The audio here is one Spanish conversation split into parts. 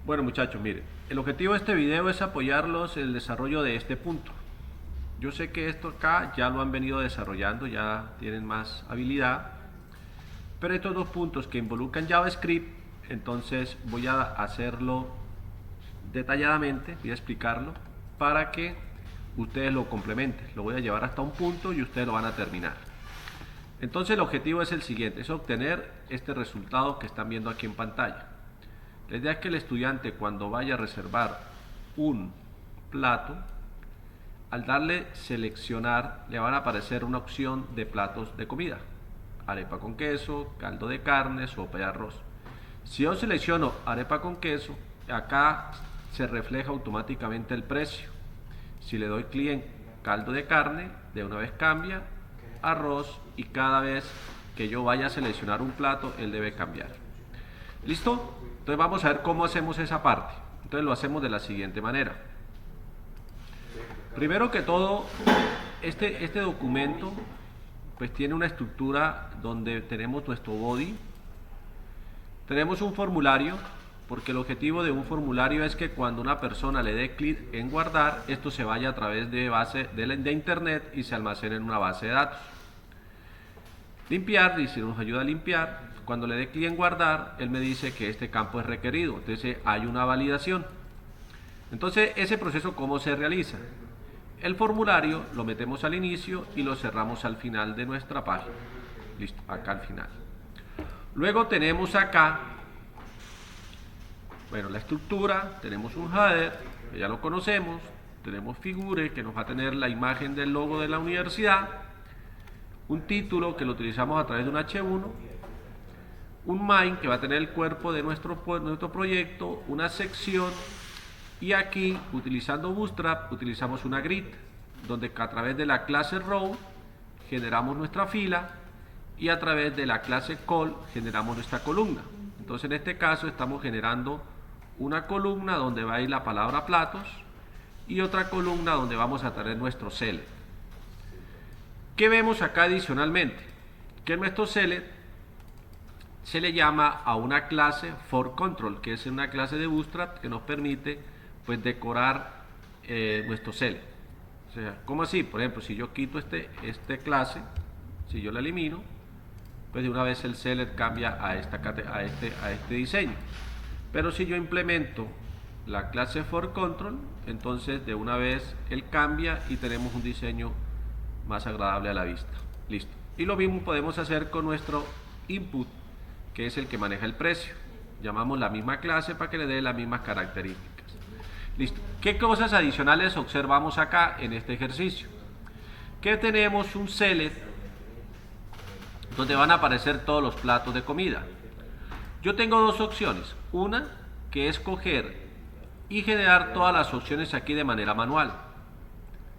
Bueno muchachos, miren, el objetivo de este video es apoyarlos en el desarrollo de este punto. Yo sé que esto acá ya lo han venido desarrollando, ya tienen más habilidad, pero estos dos puntos que involucran JavaScript, entonces voy a hacerlo detalladamente, voy a explicarlo para que ustedes lo complementen. Lo voy a llevar hasta un punto y ustedes lo van a terminar. Entonces el objetivo es el siguiente, es obtener este resultado que están viendo aquí en pantalla. La idea es que el estudiante, cuando vaya a reservar un plato, al darle seleccionar le van a aparecer una opción de platos de comida: arepa con queso, caldo de carne, sopa de arroz. Si yo selecciono arepa con queso, acá se refleja automáticamente el precio. Si le doy clic en caldo de carne, de una vez cambia arroz, y cada vez que yo vaya a seleccionar un plato, él debe cambiar. ¿Listo? Entonces vamos a ver cómo hacemos esa parte. Entonces lo hacemos de la siguiente manera. Primero que todo, este documento pues tiene una estructura donde tenemos nuestro body, tenemos un formulario, porque el objetivo de un formulario es que cuando una persona le dé clic en guardar, esto se vaya a través de internet y se almacene en una base de datos. Limpiar, y si nos ayuda a limpiar, cuando le dé clic en guardar, él me dice que este campo es requerido, entonces hay una validación. Entonces, ese proceso, ¿cómo se realiza? El formulario lo metemos al inicio y lo cerramos al final de nuestra página. Listo, acá al final. Luego tenemos acá, bueno, la estructura, tenemos un header, que ya lo conocemos, tenemos figure, que nos va a tener la imagen del logo de la universidad, un título que lo utilizamos a través de un H1, un main que va a tener el cuerpo de nuestro proyecto, una sección, y aquí, utilizando Bootstrap, utilizamos una grid, donde a través de la clase row generamos nuestra fila, y a través de la clase call generamos nuestra columna. Entonces en este caso estamos generando una columna donde va a ir la palabra platos y otra columna donde vamos a tener nuestro select. ¿Qué vemos acá adicionalmente? Que nuestro select se le llama a una clase for control, que es una clase de Bootstrap que nos permite pues decorar nuestro select. O sea, ¿cómo así? Por ejemplo, si yo quito este clase, si yo la elimino, pues de una vez el select cambia a este diseño. Pero si yo implemento la clase for control, entonces de una vez él cambia y tenemos un diseño más agradable a la vista. Listo. Y lo mismo podemos hacer con nuestro input, que es el que maneja el precio. Llamamos la misma clase para que le dé las mismas características. Listo. ¿Qué cosas adicionales observamos acá en este ejercicio? Que tenemos un select donde van a aparecer todos los platos de comida. Yo tengo dos opciones. Una, que es coger y generar todas las opciones aquí de manera manual,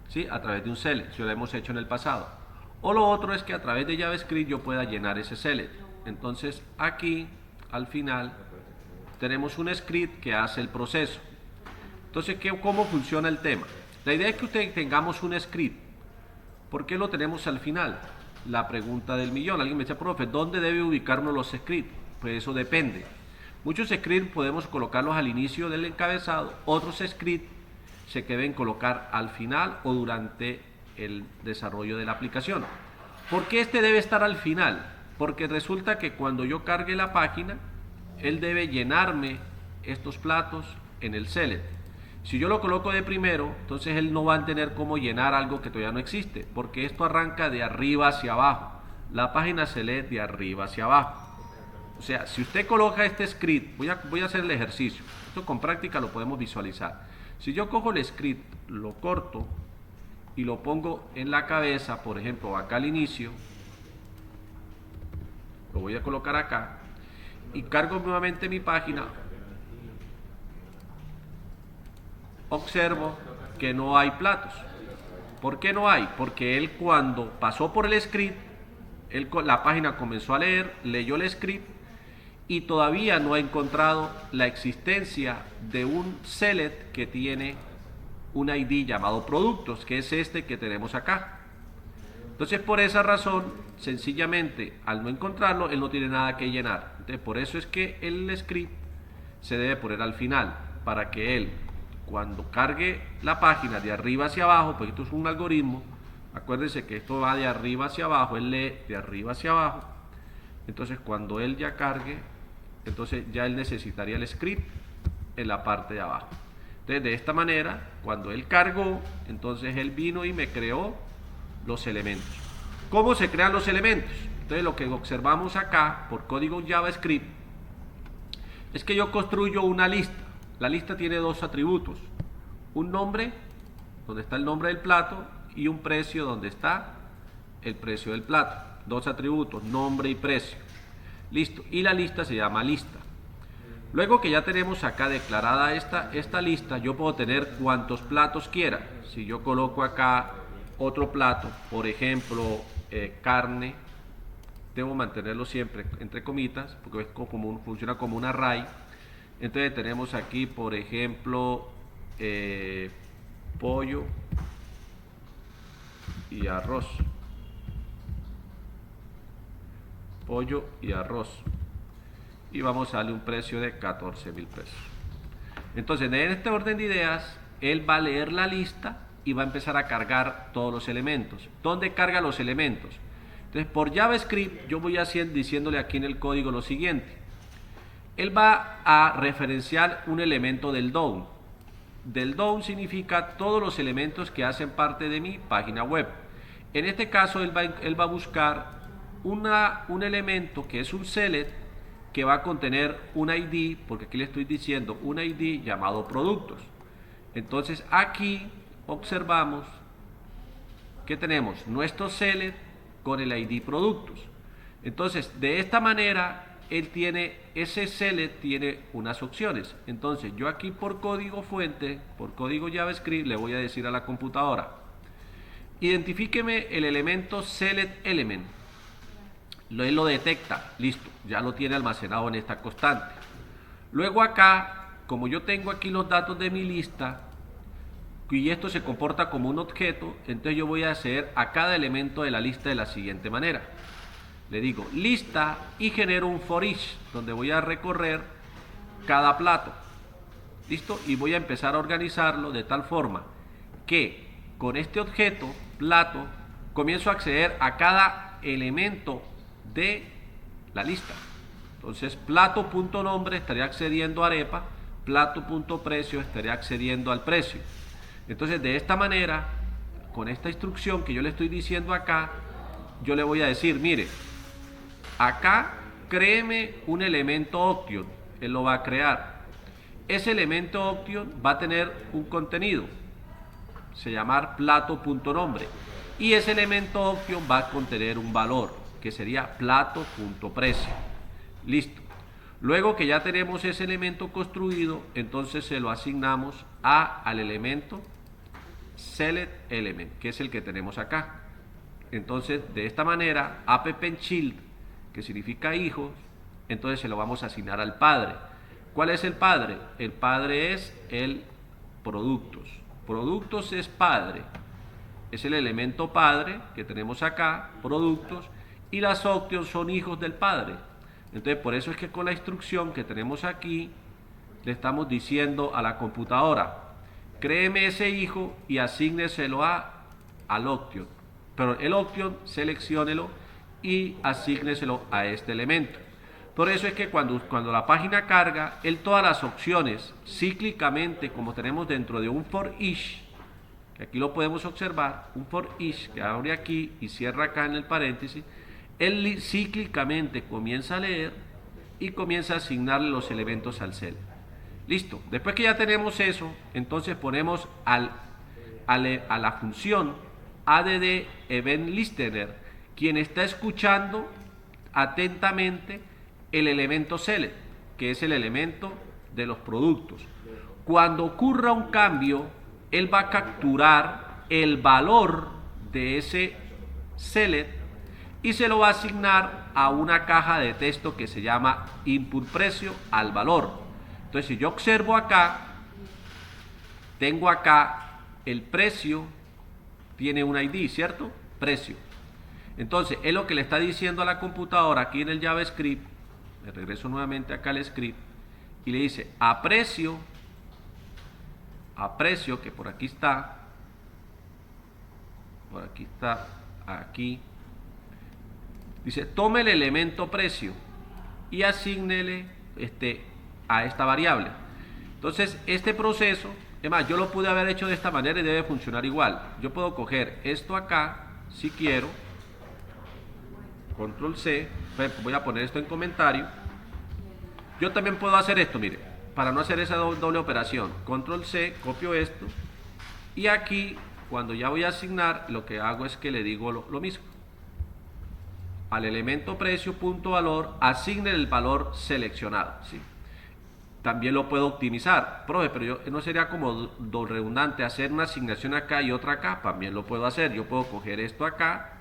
¿sí? A través de un select, si lo hemos hecho en el pasado. O lo otro es que a través de JavaScript yo pueda llenar ese select. Entonces aquí, al final, tenemos un script que hace el proceso. Entonces, ¿cómo funciona el tema? La idea es que tengamos un script. ¿Por qué lo tenemos al final? La pregunta del millón. Alguien me dice, profe, ¿dónde debe ubicarnos los scripts? Pues eso depende. Muchos scripts podemos colocarlos al inicio del encabezado, otros scripts se deben colocar al final o durante el desarrollo de la aplicación. ¿Por qué este debe estar al final? Porque resulta que cuando yo cargue la página, él debe llenarme estos platos en el select. Si yo lo coloco de primero, entonces él no va a tener cómo llenar algo que todavía no existe, porque esto arranca de arriba hacia abajo. La página se lee de arriba hacia abajo. O sea, si usted coloca este script, voy a hacer el ejercicio. Esto con práctica lo podemos visualizar. Si yo cojo el script, lo corto y lo pongo en la cabeza, por ejemplo, acá al inicio, lo voy a colocar acá y cargo nuevamente mi página, observo que no hay platos. ¿Por qué no hay? Porque él, cuando pasó por el script, la página comenzó a leer, leyó el script y todavía no ha encontrado la existencia de un select que tiene un ID llamado productos, que es este que tenemos acá. Entonces, por esa razón, sencillamente, al no encontrarlo, él no tiene nada que llenar. Entonces, por eso es que el script se debe poner al final para que él, cuando cargue la página de arriba hacia abajo, pues esto es un algoritmo, acuérdense que esto va de arriba hacia abajo, él lee de arriba hacia abajo, entonces cuando él ya cargue, entonces ya él necesitaría el script en la parte de abajo. Entonces de esta manera, cuando él cargó, entonces él vino y me creó los elementos. ¿Cómo se crean los elementos? Entonces lo que observamos acá por código JavaScript es que yo construyo una lista. La lista tiene dos atributos, un nombre, donde está el nombre del plato, y un precio, donde está el precio del plato. Dos atributos, nombre y precio. Listo, y la lista se llama lista. Luego que ya tenemos acá declarada esta lista, yo puedo tener cuantos platos quiera. Si yo coloco acá otro plato, por ejemplo, carne, debo mantenerlo siempre entre comitas, porque es funciona como un array. Entonces tenemos aquí, por ejemplo, pollo y arroz. Pollo y arroz. Y vamos a darle un precio de 14.000 pesos. Entonces, en este orden de ideas, él va a leer la lista y va a empezar a cargar todos los elementos. ¿Dónde carga los elementos? Entonces, por JavaScript, yo voy diciéndole aquí en el código lo siguiente. Él va a referenciar un elemento del DOM. Del DOM significa todos los elementos que hacen parte de mi página web. En este caso, él va a buscar un elemento que es un select, que va a contener un ID, porque aquí le estoy diciendo un ID llamado productos. Entonces aquí observamos que tenemos nuestro select con el ID productos. Entonces de esta manera ese select tiene unas opciones. Entonces yo aquí por código fuente, por código JavaScript, le voy a decir a la computadora, identifíqueme el elemento select element. Él lo detecta, listo, ya lo tiene almacenado en esta constante. Luego acá, como yo tengo aquí los datos de mi lista y esto se comporta como un objeto, entonces yo voy a hacer a cada elemento de la lista de la siguiente manera. Le digo lista y genero un for each, donde voy a recorrer cada plato. ¿Listo? Y voy a empezar a organizarlo de tal forma que con este objeto, plato, comienzo a acceder a cada elemento de la lista. Entonces plato.nombre estaría accediendo a arepa, plato.precio estaría accediendo al precio. Entonces de esta manera, con esta instrucción que yo le estoy diciendo acá, yo le voy a decir, mire, acá créeme un elemento Oction. Él lo va a crear. Ese elemento Oction va a tener un contenido, se llama plato.nombre, y ese elemento Oction va a contener un valor, que sería plato.precio. Listo. Luego que ya tenemos ese elemento construido, entonces se lo asignamos al elemento select element, que es el que tenemos acá. Entonces de esta manera append-child, que significa hijos, entonces se lo vamos a asignar al padre. ¿Cuál es el padre? El padre es el productos. Productos es padre, es el elemento padre que tenemos acá, productos, y las options son hijos del padre. Entonces por eso es que con la instrucción que tenemos aquí le estamos diciendo a la computadora, créeme ese hijo y asígneselo al option, pero el option selecciónelo y asígneselo a este elemento. Por eso es que cuando la página carga, él todas las opciones cíclicamente, como tenemos dentro de un for each, que aquí lo podemos observar, un for each que abre aquí y cierra acá en el paréntesis, él cíclicamente comienza a leer y comienza a asignarle los elementos al cel. Listo. Después que ya tenemos eso, entonces ponemos a la función add event listener, quien está escuchando atentamente el elemento select, que es el elemento de los productos. Cuando ocurra un cambio, él va a capturar el valor de ese select y se lo va a asignar a una caja de texto que se llama input precio al valor. Entonces si yo observo acá, tengo acá el precio, tiene un ID, ¿cierto? Precio. Entonces es lo que le está diciendo a la computadora aquí en el JavaScript. Me regreso nuevamente acá al script y le dice a precio, que por aquí está, aquí, dice, tome el elemento precio y asígnele a esta variable. Entonces, este proceso, además, yo lo pude haber hecho de esta manera y debe funcionar igual. Yo puedo coger esto acá, si quiero, control C, voy a poner esto en comentario. Yo también puedo hacer esto, mire, para no hacer esa doble operación. Control C, copio esto, y aquí, cuando ya voy a asignar, lo que hago es que le digo lo mismo. Al elemento precio, punto valor, asigne el valor seleccionado, ¿sí? También lo puedo optimizar. Profe, pero yo no sería como redundante hacer una asignación acá y otra acá. También lo puedo hacer. Yo puedo coger esto acá,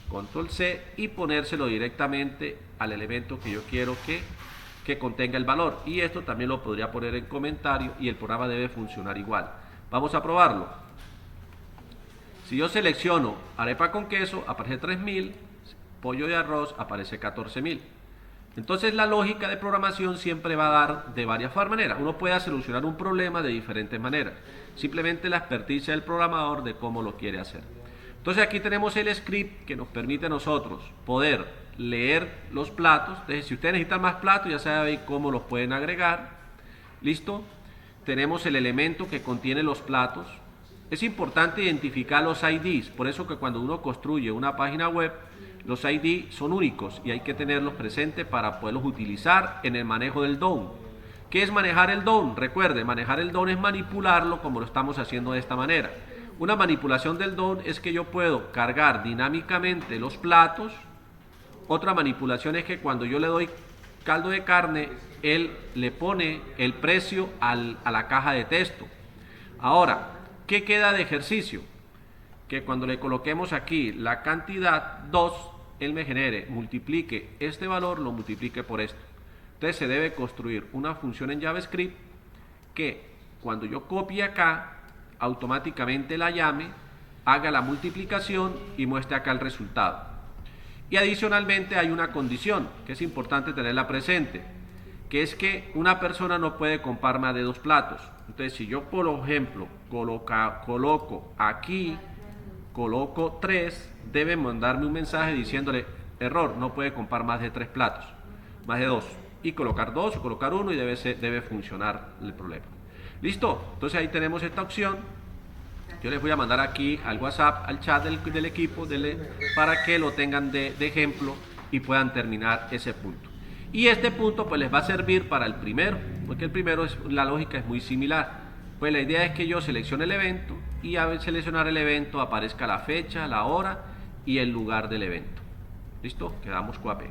control C, y ponérselo directamente al elemento que yo quiero que contenga el valor. Y esto también lo podría poner en comentario y el programa debe funcionar igual. Vamos a probarlo. Si yo selecciono arepa con queso, aparece 3000, pollo de arroz, aparece 14000. Entonces la lógica de programación siempre va a dar de varias maneras. Uno puede solucionar un problema de diferentes maneras. Simplemente la experticia del programador de cómo lo quiere hacer. Entonces aquí tenemos el script que nos permite a nosotros poder leer los platos. Entonces, si ustedes necesitan más platos, ya saben cómo los pueden agregar. ¿Listo? Tenemos el elemento que contiene los platos. Es importante identificar los IDs. Por eso que cuando uno construye una página web, los ID son únicos y hay que tenerlos presentes para poderlos utilizar en el manejo del DOM. ¿Qué es manejar el DOM? Recuerde, manejar el DOM es manipularlo como lo estamos haciendo de esta manera. Una manipulación del DOM es que yo puedo cargar dinámicamente los platos. Otra manipulación es que cuando yo le doy caldo de carne, él le pone el precio a la caja de texto. Ahora, ¿qué queda de ejercicio? Que cuando le coloquemos aquí la cantidad 2, él me genere, multiplique este valor, lo multiplique por esto. Entonces se debe construir una función en JavaScript que cuando yo copie acá, automáticamente la llame, haga la multiplicación y muestre acá el resultado. Y adicionalmente hay una condición que es importante tenerla presente, que es que una persona no puede comprar más de 2 platos. Entonces si yo, por ejemplo, coloco aquí, coloco 3, debe mandarme un mensaje diciéndole, error, no puede comprar más de 3 platos, más de 2, y colocar 2 o colocar 1 y debe funcionar el problema. ¿Listo? Entonces ahí tenemos esta opción. Yo les voy a mandar aquí al WhatsApp, al chat del equipo, para que lo tengan de ejemplo y puedan terminar ese punto. Y este punto pues les va a servir para el primero, porque el primero la lógica es muy similar. Pues la idea es que yo seleccione el evento y al seleccionar el evento aparezca la fecha, la hora y el lugar del evento. ¿Listo? Quedamos QAP.